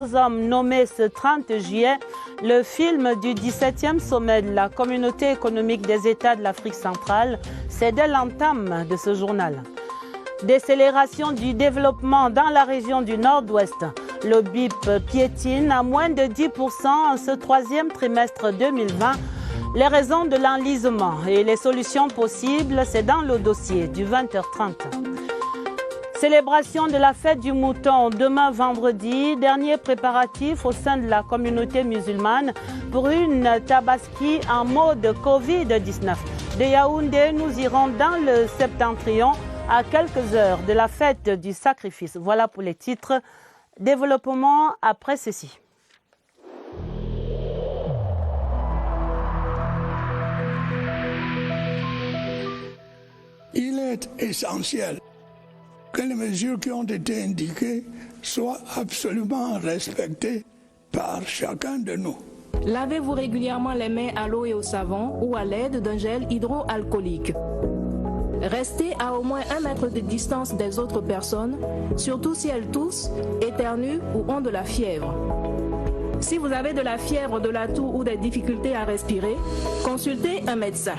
Hommes nommés ce 30 juillet, le film du 17e sommet de la Communauté économique des États de l'Afrique centrale, c'est dès l'entame de ce journal. Décélération du développement dans la région du Nord-Ouest. Le BIP piétine à moins de 10% en ce troisième trimestre 2020. Les raisons de l'enlisement et les solutions possibles, c'est dans le dossier du 20h30. Célébration de la fête du mouton demain vendredi, dernier préparatif au sein de la communauté musulmane pour une tabaski en mode Covid-19. De Yaoundé, nous irons dans le septentrion à quelques heures de la fête du sacrifice. Voilà pour les titres. Développement après ceci. Il est essentiel que les mesures qui ont été indiquées soient absolument respectées par chacun de nous. Lavez-vous régulièrement les mains à l'eau et au savon ou à l'aide d'un gel hydroalcoolique. Restez à au moins 1 mètre de distance des autres personnes, surtout si elles toussent, éternuent ou ont de la fièvre. Si vous avez de la fièvre, de la toux ou des difficultés à respirer, consultez un médecin.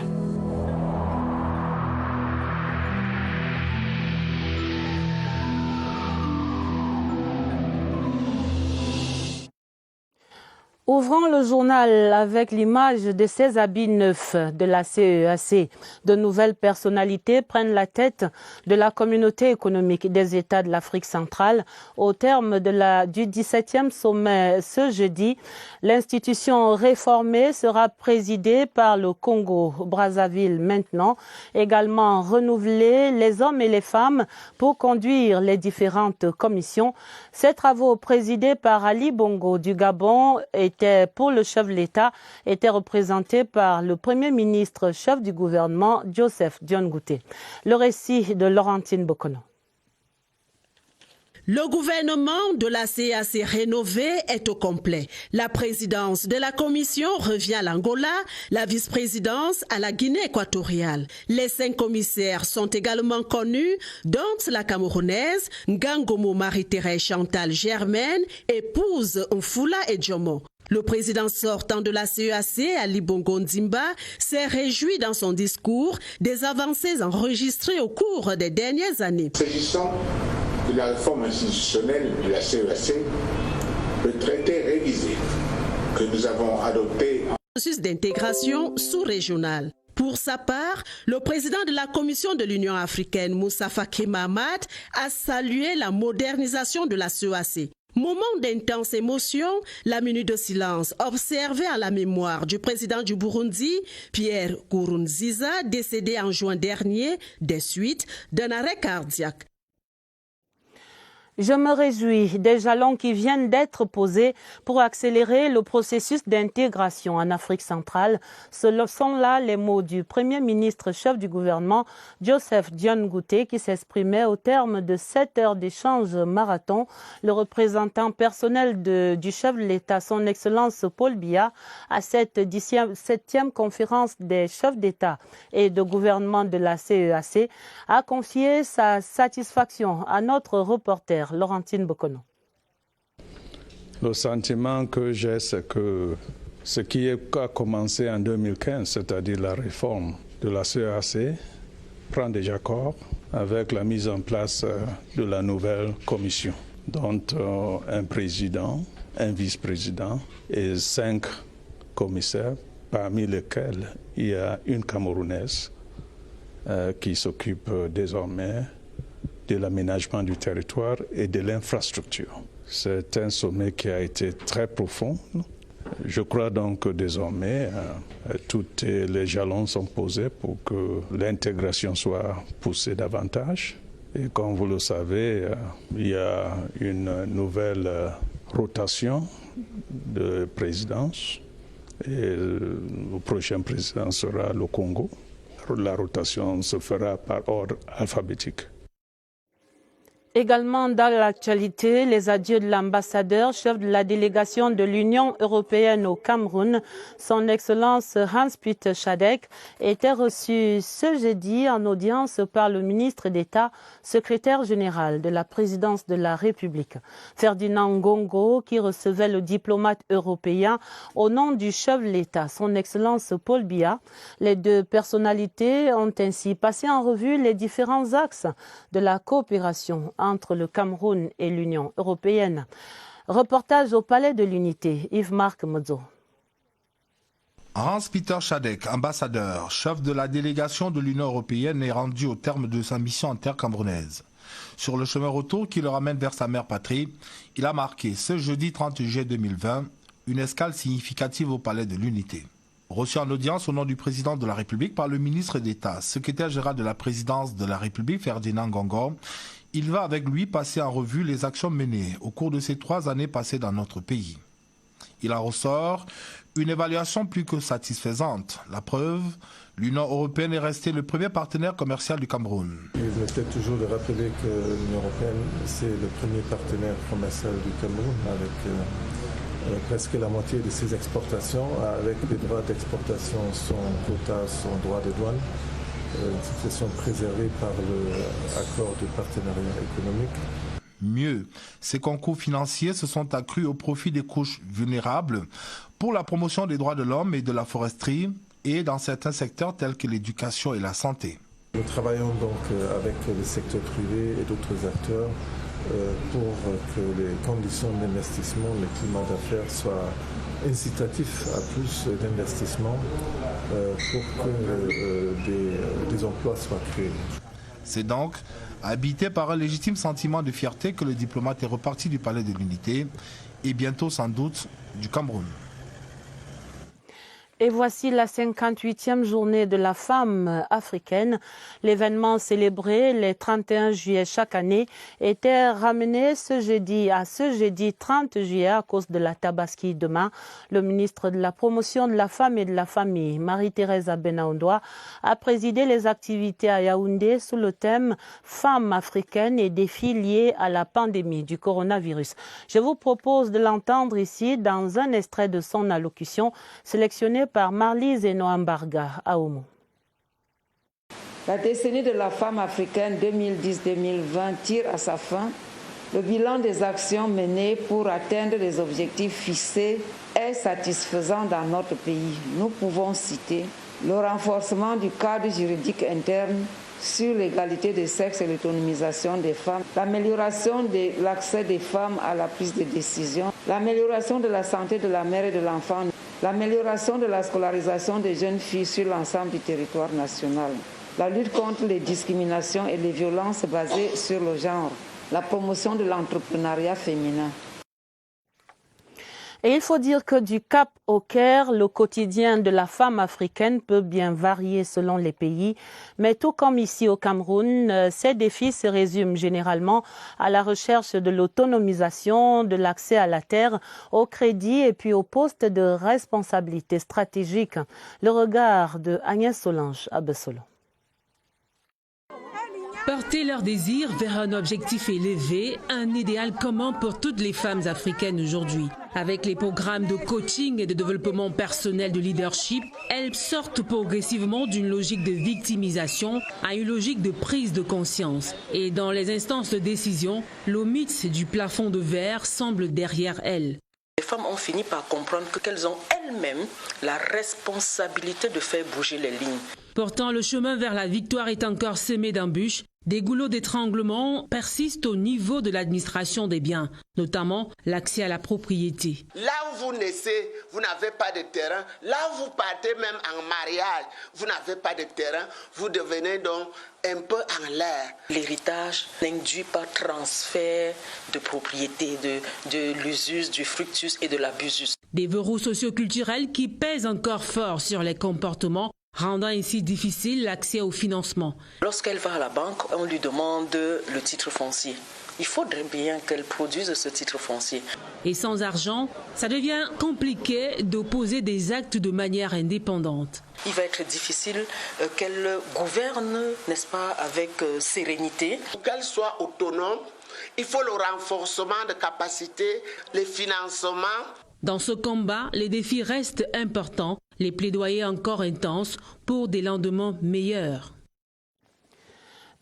Ouvrons le journal avec l'image de ces habits neufs de la CEAC. De nouvelles personnalités prennent la tête de la communauté économique des États de l'Afrique centrale au terme du 17e sommet ce jeudi. L'institution réformée sera présidée par le Congo-Brazzaville maintenant. Également renouveler les hommes et les femmes pour conduire les différentes commissions. Ces travaux présidés par Ali Bongo du Gabon pour le chef de l'État était représenté par le Premier ministre chef du gouvernement, Joseph Dione Ngouté. Le récit de Laurentine Bokono. Le gouvernement de la CEAC rénové est au complet. La présidence de la commission revient à l'Angola, la vice-présidence à la Guinée équatoriale. Les 5 commissaires sont également connus, dont la Camerounaise Ngangomo Marie-Thérèse Chantal Germaine, épouse Nfula Edjomo. Le président sortant de la CEAC, Ali Bongo Ndimba, s'est réjoui dans son discours des avancées enregistrées au cours des dernières années. S'agissant de la réforme institutionnelle de la CEAC, le traité révisé que nous avons adopté en processus d'intégration sous-régionale. Pour sa part, le président de la Commission de l'Union africaine, Moussa Faki Mahamat, a salué la modernisation de la CEAC. Moment d'intense émotion, la minute de silence observée à la mémoire du président du Burundi, Pierre Nkurunziza, décédé en juin dernier des suites d'un arrêt cardiaque. Je me réjouis des jalons qui viennent d'être posés pour accélérer le processus d'intégration en Afrique centrale. Ce sont là les mots du Premier ministre chef du gouvernement, Joseph Dione Ngouté, qui s'exprimait au terme de 7 heures d'échange marathon. Le représentant personnel du chef de l'État, son Excellence Paul Biya, à cette 7e conférence des chefs d'État et de gouvernement de la CEAC, a confié sa satisfaction à notre reporter Laurentine Bokono. Le sentiment que j'ai, c'est que ce qui a commencé en 2015, c'est-à-dire la réforme de la CEAC, prend déjà corps avec la mise en place de la nouvelle commission, dont un président, un vice-président et 5 commissaires, parmi lesquels il y a une Camerounaise qui s'occupe désormais de l'aménagement du territoire et de l'infrastructure. C'est un sommet qui a été très profond. Je crois donc que désormais, tous les jalons sont posés pour que l'intégration soit poussée davantage. Et comme vous le savez, il y a une nouvelle rotation de présidence. Et le prochain président sera le Congo. La rotation se fera par ordre alphabétique. Également dans l'actualité, les adieux de l'ambassadeur, chef de la délégation de l'Union européenne au Cameroun, son Excellence Hans-Peter Chadec, était reçu ce jeudi en audience par le ministre d'État, secrétaire général de la présidence de la République, Ferdinand Ngongo, qui recevait le diplomate européen au nom du chef de l'État, son Excellence Paul Biya. Les deux personnalités ont ainsi passé en revue les différents axes de la coopération entre le Cameroun et l'Union européenne. Reportage au Palais de l'Unité, Yves-Marc Modzo. Hans-Peter Chadec, ambassadeur, chef de la délégation de l'Union européenne, est rendu au terme de sa mission en terre camerounaise. Sur le chemin retour qui le ramène vers sa mère patrie, il a marqué ce jeudi 30 juillet 2020 une escale significative au Palais de l'Unité. Reçu en audience au nom du président de la République par le ministre d'État, secrétaire général de la présidence de la République, Ferdinand Ngongo, il va avec lui passer en revue les actions menées au cours de ces 3 années passées dans notre pays. Il en ressort une évaluation plus que satisfaisante. La preuve, l'Union européenne est restée le premier partenaire commercial du Cameroun. Il me plaît toujours de rappeler que l'Union européenne, c'est le premier partenaire commercial du Cameroun avec presque la moitié de ses exportations, avec des droits d'exportation, son quota, son droit de douane. Une situation préservée par l'accord de partenariat économique. Mieux, ces concours financiers se sont accrus au profit des couches vulnérables pour la promotion des droits de l'homme et de la foresterie et dans certains secteurs tels que l'éducation et la santé. Nous travaillons donc avec le secteur privé et d'autres acteurs pour que les conditions d'investissement, le climat d'affaires soient incitatifs à plus d'investissement pour que des emplois soient créés. C'est donc habité par un légitime sentiment de fierté que le diplomate est reparti du Palais de l'Unité et bientôt sans doute du Cameroun. Et voici la 58e journée de la femme africaine. L'événement célébré le 31 juillet chaque année était ramené ce jeudi 30 juillet à cause de la Tabaski demain. Le ministre de la Promotion de la Femme et de la Famille, Marie-Thérèse Benaondoa, a présidé les activités à Yaoundé sous le thème « Femmes africaines et défis liés à la pandémie du coronavirus ». Je vous propose de l'entendre ici dans un extrait de son allocution sélectionné par Marlise Noambarga à Omo. La décennie de la femme africaine 2010-2020 tire à sa fin. Le bilan des actions menées pour atteindre les objectifs fixés est satisfaisant dans notre pays. Nous pouvons citer le renforcement du cadre juridique interne sur l'égalité des sexes et l'autonomisation des femmes, l'amélioration de l'accès des femmes à la prise de décision, l'amélioration de la santé de la mère et de l'enfant, l'amélioration de la scolarisation des jeunes filles sur l'ensemble du territoire national, la lutte contre les discriminations et les violences basées sur le genre, la promotion de l'entrepreneuriat féminin. Et il faut dire que du Cap au Caire, le quotidien de la femme africaine peut bien varier selon les pays. Mais tout comme ici au Cameroun, ces défis se résument généralement à la recherche de l'autonomisation, de l'accès à la terre, au crédit et puis au poste de responsabilité stratégique. Le regard de Agnès Solange à Bessolo. Porter leur désir vers un objectif élevé, un idéal commun pour toutes les femmes africaines aujourd'hui. Avec les programmes de coaching et de développement personnel de leadership, elles sortent progressivement d'une logique de victimisation à une logique de prise de conscience. Et dans les instances de décision, le mythe du plafond de verre semble derrière elles. Les femmes ont fini par comprendre qu'elles ont elles-mêmes la responsabilité de faire bouger les lignes. Pourtant, le chemin vers la victoire est encore semé d'embûches. Des goulots d'étranglement persistent au niveau de l'administration des biens, notamment l'accès à la propriété. Là où vous naissez, vous n'avez pas de terrain. Là où vous partez même en mariage, vous n'avez pas de terrain. Vous devenez donc un peu en l'air. L'héritage n'induit pas transfert de propriété, de l'usus, du fructus et de l'abusus. Des verrous socioculturels qui pèsent encore fort sur les comportements, rendant ainsi difficile l'accès au financement. Lorsqu'elle va à la banque, on lui demande le titre foncier. Il faudrait bien qu'elle produise ce titre foncier. Et sans argent, ça devient compliqué d'opposer des actes de manière indépendante. Il va être difficile qu'elle gouverne, n'est-ce pas, avec sérénité. Qu'elle soit autonome, Il faut le renforcement de capacité, les financements. Dans ce combat, les défis restent importants, les plaidoyers encore intenses pour des lendemains meilleurs.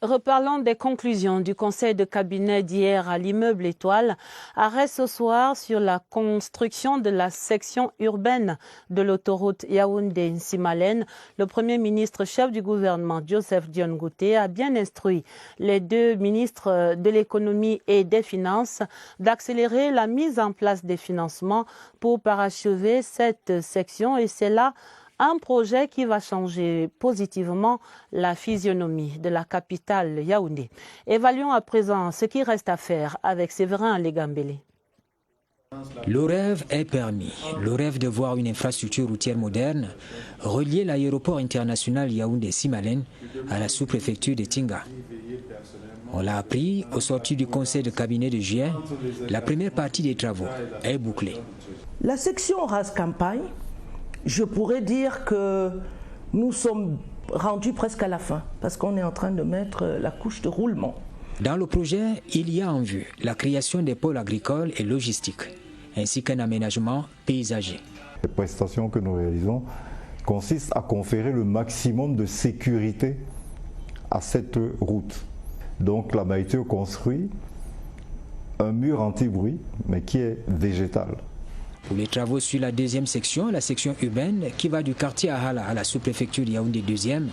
Reparlons des conclusions du conseil de cabinet d'hier à l'immeuble Étoile. Arrêt ce soir sur la construction de la section urbaine de l'autoroute Yaoundé-Nsimalène. Le Premier ministre chef du gouvernement, Joseph Dione Ngouté, a bien instruit les deux ministres de l'économie et des finances d'accélérer la mise en place des financements pour parachever cette section, et c'est là un projet qui va changer positivement la physionomie de la capitale Yaoundé. Évaluons à présent ce qui reste à faire avec Séverin Legambélé. Le rêve est permis. Le rêve de voir une infrastructure routière moderne relier l'aéroport international Yaoundé-Simalène à la sous-préfecture de Tinga. On l'a appris au sortir du conseil de cabinet de juillet. La première partie des travaux est bouclée. La section Ras-Campagne, je pourrais dire que nous sommes rendus presque à la fin, parce qu'on est en train de mettre la couche de roulement. Dans le projet, il y a en vue la création des pôles agricoles et logistiques, ainsi qu'un aménagement paysager. Les prestations que nous réalisons consistent à conférer le maximum de sécurité à cette route. Donc la Maïtio construit un mur anti-bruit, mais qui est végétal. Pour les travaux sur la deuxième section, la section urbaine qui va du quartier Ahala à la sous-préfecture de Yaoundé 2e,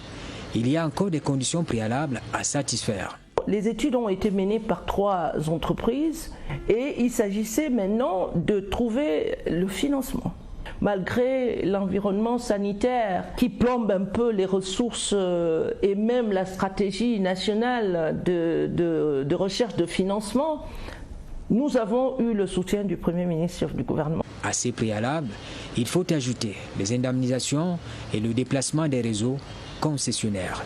il y a encore des conditions préalables à satisfaire. Les études ont été menées par 3 entreprises et il s'agissait maintenant de trouver le financement. Malgré l'environnement sanitaire qui plombe un peu les ressources et même la stratégie nationale de recherche de financement, nous avons eu le soutien du Premier ministre du gouvernement. À ces préalables, il faut ajouter les indemnisations et le déplacement des réseaux concessionnaires.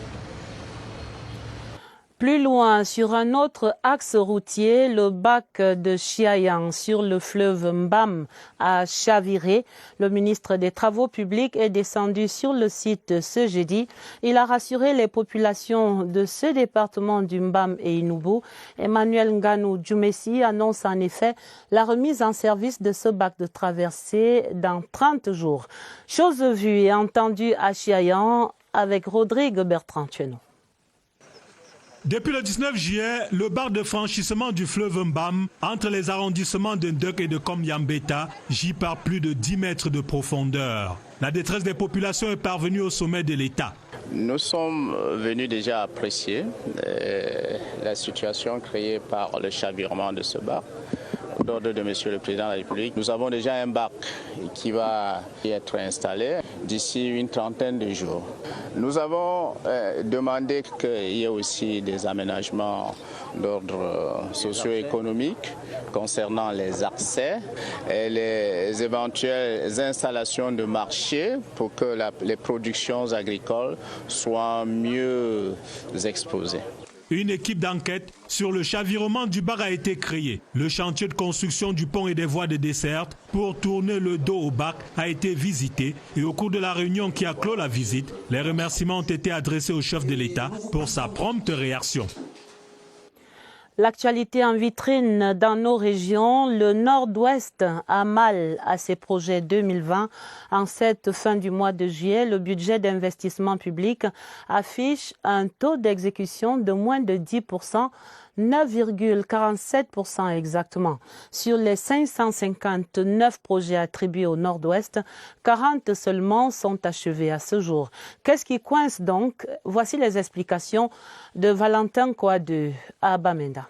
Plus loin, sur un autre axe routier, le bac de Chiayang sur le fleuve Mbam a chaviré. Le ministre des Travaux publics est descendu sur le site ce jeudi. Il a rassuré les populations de ce département du Mbam et Inubu. Emmanuel Nganou Djoumessi annonce en effet la remise en service de ce bac de traversée dans 30 jours. Chose vue et entendue à Chiayang avec Rodrigue Bertrand-Tueno. Depuis le 19 juillet, le bar de franchissement du fleuve Mbam entre les arrondissements de Ndek et de Komyambeta gît par plus de 10 mètres de profondeur. La détresse des populations est parvenue au sommet de l'État. Nous sommes venus déjà apprécier la situation créée par le chavirement de ce bar. D'ordre de Monsieur le Président de la République, nous avons déjà un bac qui va y être installé d'ici une trentaine de jours. Nous avons demandé qu'il y ait aussi des aménagements d'ordre socio-économique concernant les accès et les éventuelles installations de marché pour que les productions agricoles soient mieux exposées. Une équipe d'enquête sur le chavirement du bar a été créée. Le chantier de construction du pont et des voies de desserte pour tourner le dos au bac a été visité et au cours de la réunion qui a clos la visite, les remerciements ont été adressés au chef de l'État pour sa prompte réaction. L'actualité en vitrine dans nos régions, le Nord-Ouest a mal à ses projets 2020. En cette fin du mois de juillet, le budget d'investissement public affiche un taux d'exécution de moins de 10%, 9,47% exactement. Sur les 559 projets attribués au Nord-Ouest, 40 seulement sont achevés à ce jour. Qu'est-ce qui coince donc? Voici les explications de Valentin Kouadeu à Bamenda.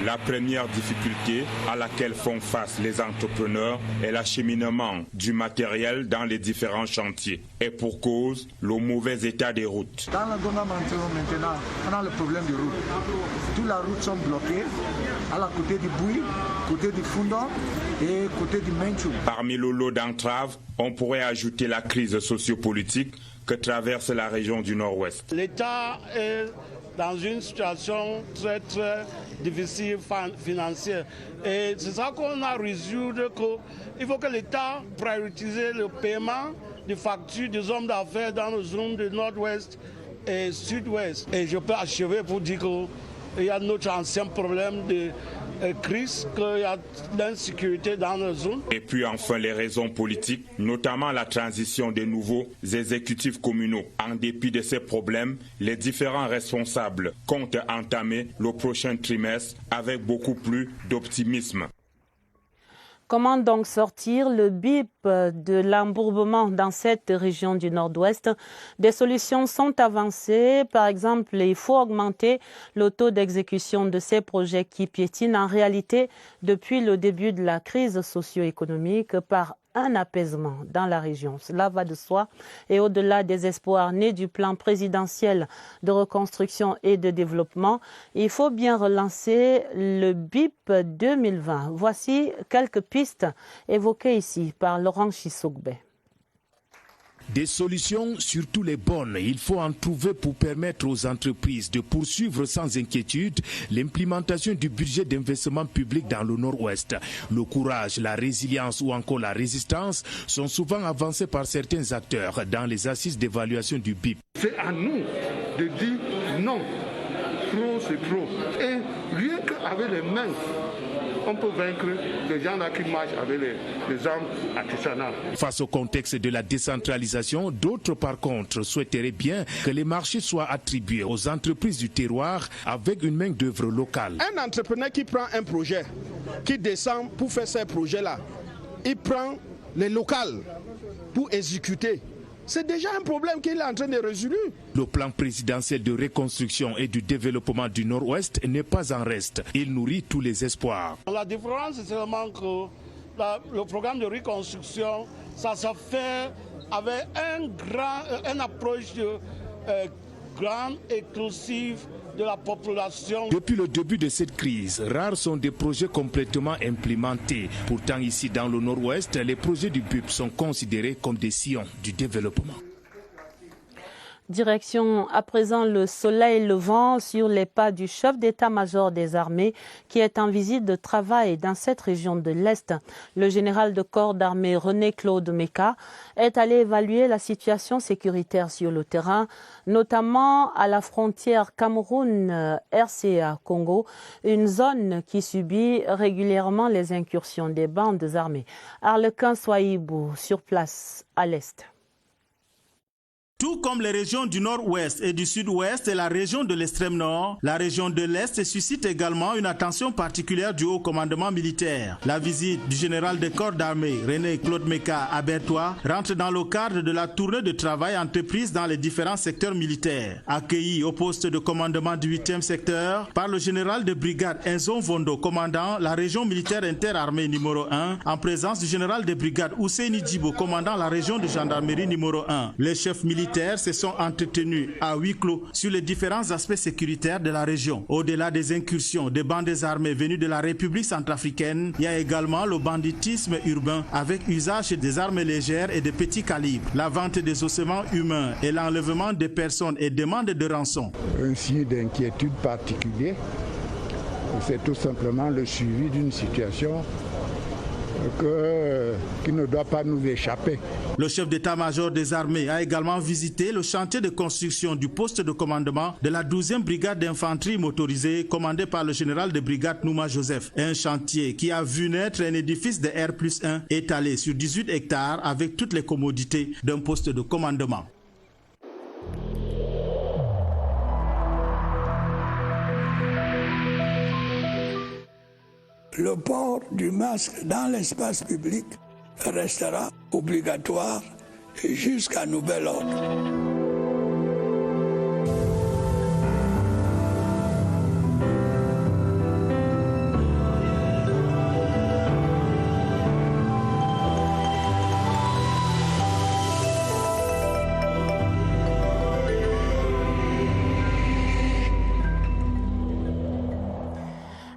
La première difficulté à laquelle font face les entrepreneurs est l'acheminement du matériel dans les différents chantiers. Et pour cause, le mauvais état des routes. Dans la Goma maintenant, on a le problème de route. Toutes les routes sont bloquées, à la côté du Bouy, côté du Fundon et côté du Menchou. Parmi le lot d'entraves, on pourrait ajouter la crise sociopolitique que traverse la région du Nord-Ouest. L'État est dans une situation très difficile financière. Et c'est ça qu'on a résolu, qu'il faut que l'État priorise le paiement des factures des hommes d'affaires dans la zone du Nord-Ouest et Sud-Ouest. Et je peux achever pour dire que il y a notre ancien problème de crise, qu'il y a d'insécurité dans la zone. Et puis enfin les raisons politiques, notamment la transition des nouveaux exécutifs communaux. En dépit de ces problèmes, les différents responsables comptent entamer le prochain trimestre avec beaucoup plus d'optimisme. Comment donc sortir le bip de l'embourbement dans cette région du Nord-Ouest? Des solutions sont avancées. Par exemple, il faut augmenter le taux d'exécution de ces projets qui piétinent en réalité depuis le début de la crise socio-économique par un apaisement dans la région. Cela va de soi. Et au-delà des espoirs nés du plan présidentiel de reconstruction et de développement, il faut bien relancer le BIP 2020. Voici quelques pistes évoquées ici par Laurent Chisogbe. Des solutions, surtout les bonnes, il faut en trouver pour permettre aux entreprises de poursuivre sans inquiétude l'implémentation du budget d'investissement public dans le Nord-Ouest. Le courage, la résilience ou encore la résistance sont souvent avancés par certains acteurs dans les assises d'évaluation du BIP. C'est à nous de dire non, trop c'est trop. Et rien qu'avec les mains, on peut vaincre les gens là qui marchent avec les armes artisanales. Face au contexte de la décentralisation, d'autres par contre souhaiteraient bien que les marchés soient attribués aux entreprises du terroir avec une main-d'œuvre locale. Un entrepreneur qui prend un projet, qui descend pour faire ces projets-là, il prend les locales pour exécuter. C'est déjà un problème qu'il est en train de résoudre. Le plan présidentiel de reconstruction et du développement du Nord-Ouest n'est pas en reste. Il nourrit tous les espoirs. La différence, c'est seulement que le programme de reconstruction, ça se fait avec une approche grande, inclusive de la population. Depuis le début de cette crise, rares sont des projets complètement implémentés. Pourtant, ici dans le Nord-Ouest, les projets du BIP sont considérés comme des sillons du développement. Direction à présent le soleil levant sur les pas du chef d'état-major des armées qui est en visite de travail dans cette région de l'Est. Le général de corps d'armée René-Claude Meka est allé évaluer la situation sécuritaire sur le terrain, notamment à la frontière Cameroun-RCA-Congo, une zone qui subit régulièrement les incursions des bandes armées. Arlequin Soaibou sur place à l'Est. Tout comme les régions du nord-ouest et du sud-ouest et la région de l'extrême nord, la région de l'Est suscite également une attention particulière du haut commandement militaire. La visite du général de corps d'armée René-Claude Meka à Bertois rentre dans le cadre de la tournée de travail entreprise dans les différents secteurs militaires. Accueilli au poste de commandement du 8e secteur par le général de brigade Enzo Vondo, commandant la région militaire interarmée numéro 1, en présence du général de brigade Ousseini Djibo, commandant la région de gendarmerie numéro 1. Les chefs militaires se sont entretenus à huis clos sur les différents aspects sécuritaires de la région. Au-delà des incursions des bandes armées venues de la République centrafricaine, il y a également le banditisme urbain avec usage des armes légères et de petits calibres, la vente des ossements humains et l'enlèvement des personnes et demande de rançon. Un signe d'inquiétude particulier, c'est tout simplement le suivi d'une situation qui ne doit pas nous échapper. Le chef d'état-major des armées a également visité le chantier de construction du poste de commandement de la 12e brigade d'infanterie motorisée commandée par le général de brigade Nouma Joseph. Un chantier qui a vu naître un édifice de R+1 étalé sur 18 hectares avec toutes les commodités d'un poste de commandement. Le port du masque dans l'espace public restera obligatoire jusqu'à nouvel ordre.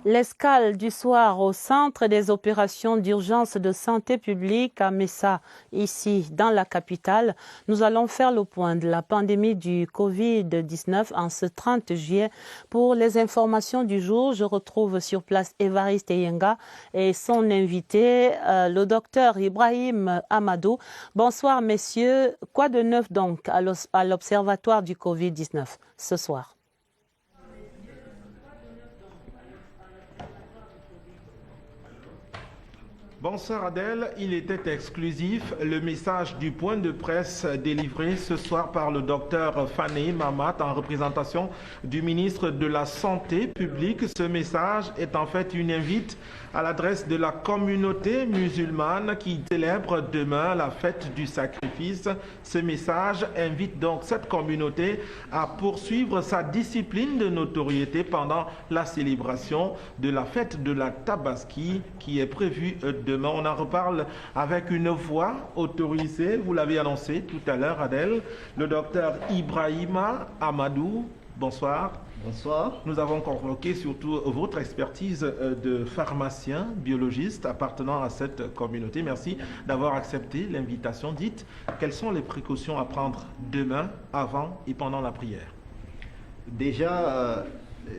L'escale du soir au centre des opérations d'urgence de santé publique à Messa, ici dans la capitale. Nous allons faire le point de la pandémie du Covid-19 en ce 30 juillet. Pour les informations du jour, je retrouve sur place Évariste Eyenga et son invité, le docteur Ibrahim Amadou. Bonsoir messieurs. Quoi de neuf donc à l'observatoire du Covid-19 ce soir? Bonsoir Adèle, il était exclusif le message du point de presse délivré ce soir par le docteur Fané Mahamat en représentation du ministre de la Santé publique. Ce message est en fait une invite à l'adresse de la communauté musulmane qui célèbre demain la fête du sacrifice. Ce message invite donc cette communauté à poursuivre sa discipline de notoriété pendant la célébration de la fête de la Tabaski qui est prévue demain. On en reparle avec une voix autorisée, vous l'avez annoncé tout à l'heure Adèle, le docteur Ibrahima Amadou. Bonsoir. Bonsoir. Nous avons convoqué surtout votre expertise de pharmacien, biologiste appartenant à cette communauté. Merci d'avoir accepté l'invitation. Dites, quelles sont les précautions à prendre demain, avant et pendant la prière? Déjà,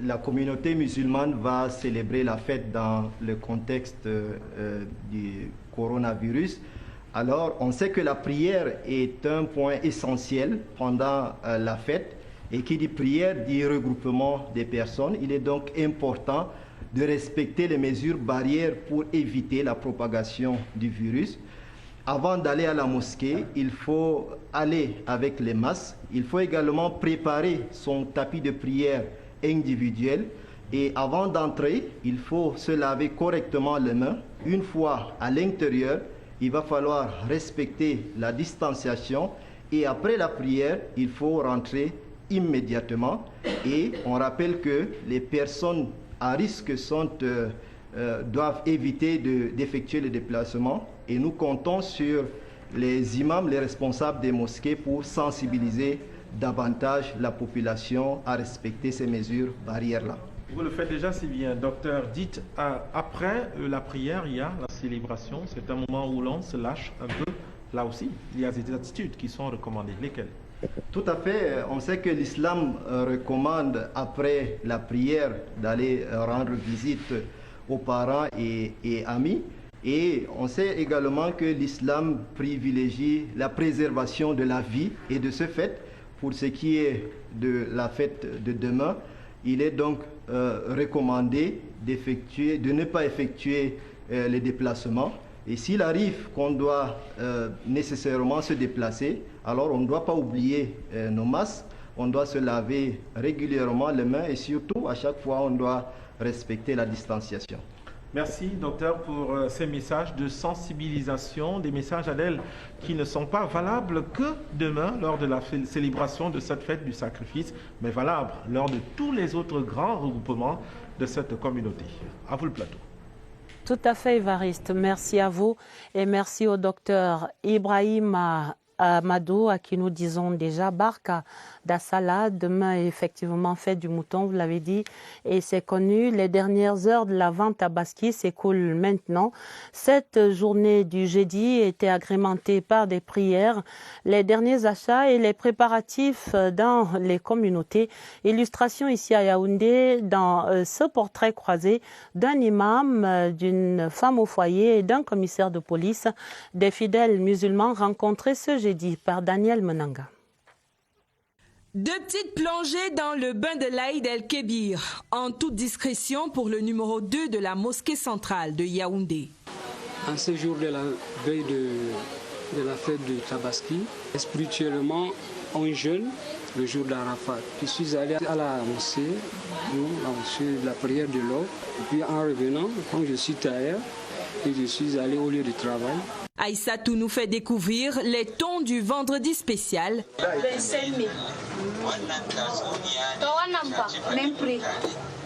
la communauté musulmane va célébrer la fête dans le contexte du coronavirus. Alors, on sait que la prière est un point essentiel pendant la fête. Et qui dit prière dit regroupement des personnes. Il est donc important de respecter les mesures barrières pour éviter la propagation du virus. Avant d'aller à la mosquée, il faut aller avec les masques. Il faut également préparer son tapis de prière individuel. Et avant d'entrer, il faut se laver correctement les mains. Une fois à l'intérieur, il va falloir respecter la distanciation. Et après la prière, il faut rentrer immédiatement. Et on rappelle que les personnes à risque doivent éviter d'effectuer les déplacements. Et nous comptons sur les imams, les responsables des mosquées pour sensibiliser davantage la population à respecter ces mesures barrières-là. Vous le faites déjà si bien, docteur. Dites, après la prière, il y a la célébration. C'est un moment où l'on se lâche un peu. Là aussi, il y a des attitudes qui sont recommandées. Lesquelles? Tout à fait. On sait que l'islam recommande, après la prière, d'aller rendre visite aux parents et amis. Et on sait également que l'islam privilégie la préservation de la vie. Et de ce fait, pour ce qui est de la fête de demain, il est donc recommandé de ne pas effectuer les déplacements. Et s'il arrive qu'on doit nécessairement se déplacer, alors on ne doit pas oublier nos masques, on doit se laver régulièrement les mains et surtout, à chaque fois, on doit respecter la distanciation. Merci, docteur, pour ces messages de sensibilisation, des messages, Adèle, qui ne sont pas valables que demain, lors de la célébration de cette fête du sacrifice, mais valables lors de tous les autres grands regroupements de cette communauté. À vous le plateau. Tout à fait, Évariste. Merci à vous et merci au docteur Ibrahima Amadou, à qui nous disons déjà Barka d'Assala. Demain, effectivement, fête du mouton, vous l'avez dit, et c'est connu. Les dernières heures de la vente Tabaski s'écoulent maintenant. Cette journée du jeudi était agrémentée par des prières, les derniers achats et les préparatifs dans les communautés. Illustration ici à Yaoundé dans ce portrait croisé d'un imam, d'une femme au foyer et d'un commissaire de police, des fidèles musulmans rencontrés ce jeudi par Daniel Menanga. Deux petites plongées dans le bain de l'Aïd el-Kébir, en toute discrétion pour le numéro 2 de la mosquée centrale de Yaoundé. En ce jour de la veille de la fête de Tabaski, spirituellement, on jeûne le jour d'Arafat. Je suis allé à la mosquée, la prière de l'eau, et puis en revenant, quand je suis tailleur, et je suis allé au lieu de travail. Aïssatou nous fait découvrir les tons du vendredi spécial. 25 000. Même prix.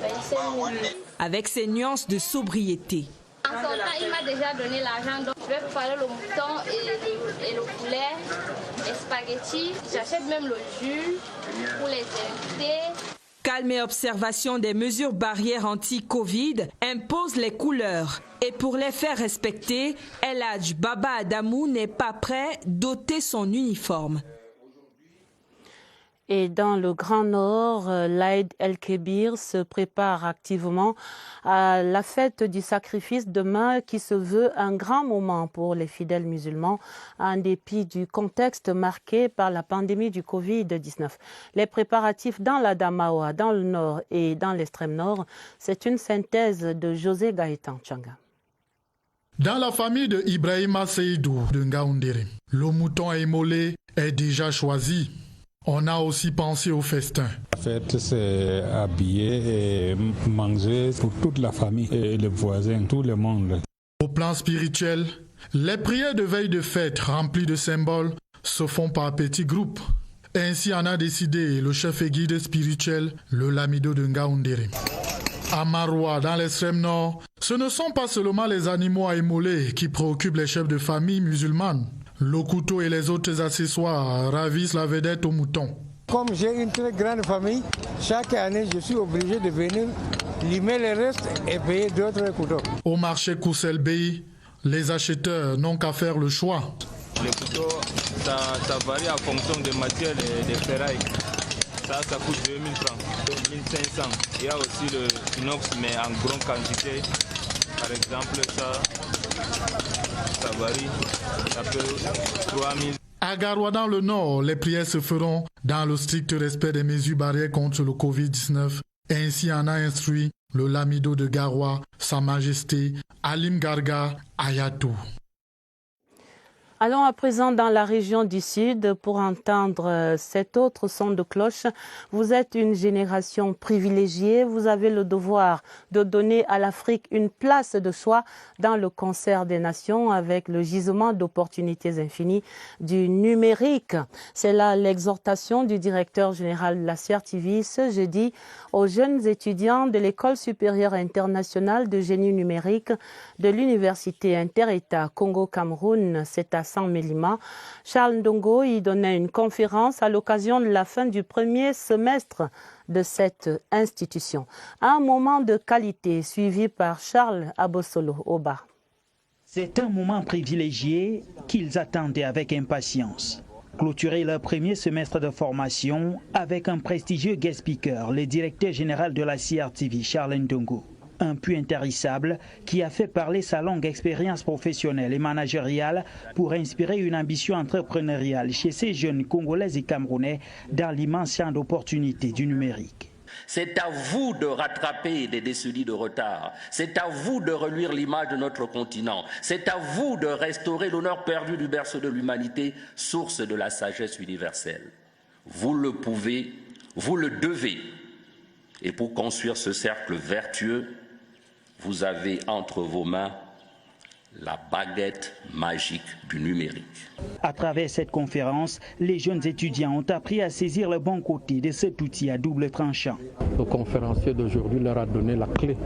25 000. Avec ses nuances de sobriété. En sortant, il m'a déjà donné l'argent, donc je vais préparer le mouton et le poulet, les spaghettis. J'achète même le jus pour les invités. Calme et observation des mesures barrières anti-Covid impose les couleurs. Et pour les faire respecter, El Hadj Baba Adamou n'est pas prêt d'ôter son uniforme. Et dans le Grand Nord, l'Aïd el-Kébir se prépare activement à la fête du sacrifice demain qui se veut un grand moment pour les fidèles musulmans en dépit du contexte marqué par la pandémie du Covid-19. Les préparatifs dans la Damawa, dans le nord et dans l'extrême nord, c'est une synthèse de José Gaëtan Tchanga. Dans la famille de Ibrahima Seydou de Ngaoundéré, le mouton à émolé est déjà choisi. On a aussi pensé au festin. La fête, c'est habiller et manger pour toute la famille et les voisins, tout le monde. Au plan spirituel, les prières de veille de fête remplies de symboles se font par petits groupes. Ainsi en a décidé le chef et guide spirituel, le Lamido de Ngaoundéré. À Maroua, dans l'extrême nord, ce ne sont pas seulement les animaux à émoler qui préoccupent les chefs de famille musulmanes. Le couteau et les autres accessoires ravissent la vedette au mouton. Comme j'ai une très grande famille, chaque année je suis obligé de venir limer les restes et payer d'autres couteaux. Au marché Koussel-Bey, les acheteurs n'ont qu'à faire le choix. Les couteaux, ça varie en fonction des matières et des ferrailles. Ça coûte 2000 francs, 1500. Il y a aussi le inox, mais en grande quantité. Par exemple, ça varie, ça peut 3000. À Garoua, dans le nord, les prières se feront dans le strict respect des mesures barrières contre le Covid-19. Ainsi en a instruit le Lamido de Garoua, Sa Majesté Alim Garga Ayatou. Allons à présent dans la région du Sud pour entendre cet autre son de cloche. Vous êtes une génération privilégiée. Vous avez le devoir de donner à l'Afrique une place de choix dans le concert des nations avec le gisement d'opportunités infinies du numérique. C'est là l'exhortation du directeur général de la CRTV ce jeudi aux jeunes étudiants de l'École supérieure internationale de génie numérique de l'Université inter-État Congo-Cameroun. C'est à Saint-Mélima. Charles Ndongo y donnait une conférence à l'occasion de la fin du premier semestre de cette institution. Un moment de qualité suivi par Charles Abossolo Oba. C'est un moment privilégié qu'ils attendaient avec impatience. Clôturer leur premier semestre de formation avec un prestigieux guest speaker, le directeur général de la CRTV, Charles Ndongo. Un puits intarissable qui a fait parler sa longue expérience professionnelle et managériale pour inspirer une ambition entrepreneuriale chez ces jeunes Congolais et Camerounais dans l'immense champ d'opportunités du numérique. C'est à vous de rattraper des décennies de retard. C'est à vous de reluire l'image de notre continent. C'est à vous de restaurer l'honneur perdu du berceau de l'humanité, source de la sagesse universelle. Vous le pouvez, vous le devez. Et pour construire ce cercle vertueux, vous avez entre vos mains la baguette magique du numérique. À travers cette conférence, les jeunes étudiants ont appris à saisir le bon côté de cet outil à double tranchant. Le conférencier d'aujourd'hui leur a donné la clé.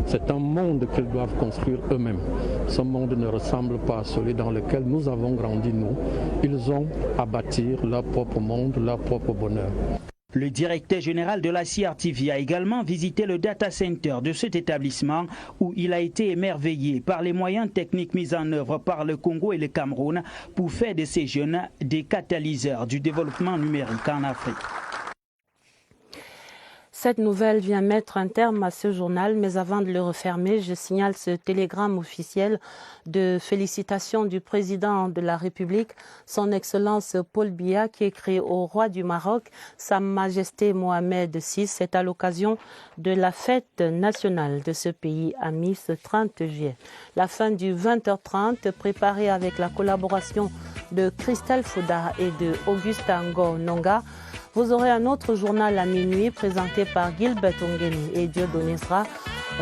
C'est un monde qu'ils doivent construire eux-mêmes. Ce monde ne ressemble pas à celui dans lequel nous avons grandi, nous. Ils ont à bâtir leur propre monde, leur propre bonheur. Le directeur général de la CRTV a également visité le data center de cet établissement où il a été émerveillé par les moyens techniques mis en œuvre par le Congo et le Cameroun pour faire de ces jeunes des catalyseurs du développement numérique en Afrique. Cette nouvelle vient mettre un terme à ce journal, mais avant de le refermer, je signale ce télégramme officiel de félicitations du président de la République, son Excellence Paul Biya, qui écrit au roi du Maroc, Sa Majesté Mohamed VI. C'est à l'occasion de la fête nationale de ce pays à ce 30 juillet. La fin du 20h30, préparée avec la collaboration de Christelle Fouda et de Augusta Ngo Nonga. Vous aurez un autre journal à minuit présenté par Gilbert Ongeni et Dieudonné Sra.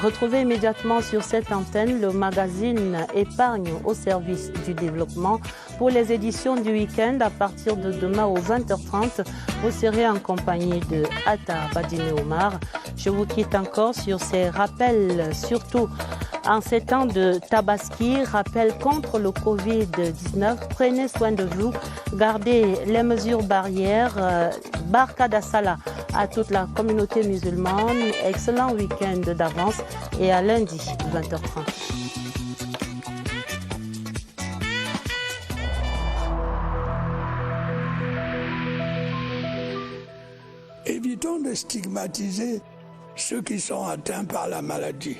Retrouvez immédiatement sur cette antenne le magazine Épargne au service du développement. Pour les éditions du week-end, à partir de demain aux 20h30, vous serez en compagnie de Atta Badine Omar. Je vous quitte encore sur ces rappels, surtout en ces temps de Tabaski, rappel contre le Covid-19. Prenez soin de vous, gardez les mesures barrières. Barka Dassala à toute la communauté musulmane. Excellent week-end d'avance et à lundi 20h30. Évitons de stigmatiser ceux qui sont atteints par la maladie.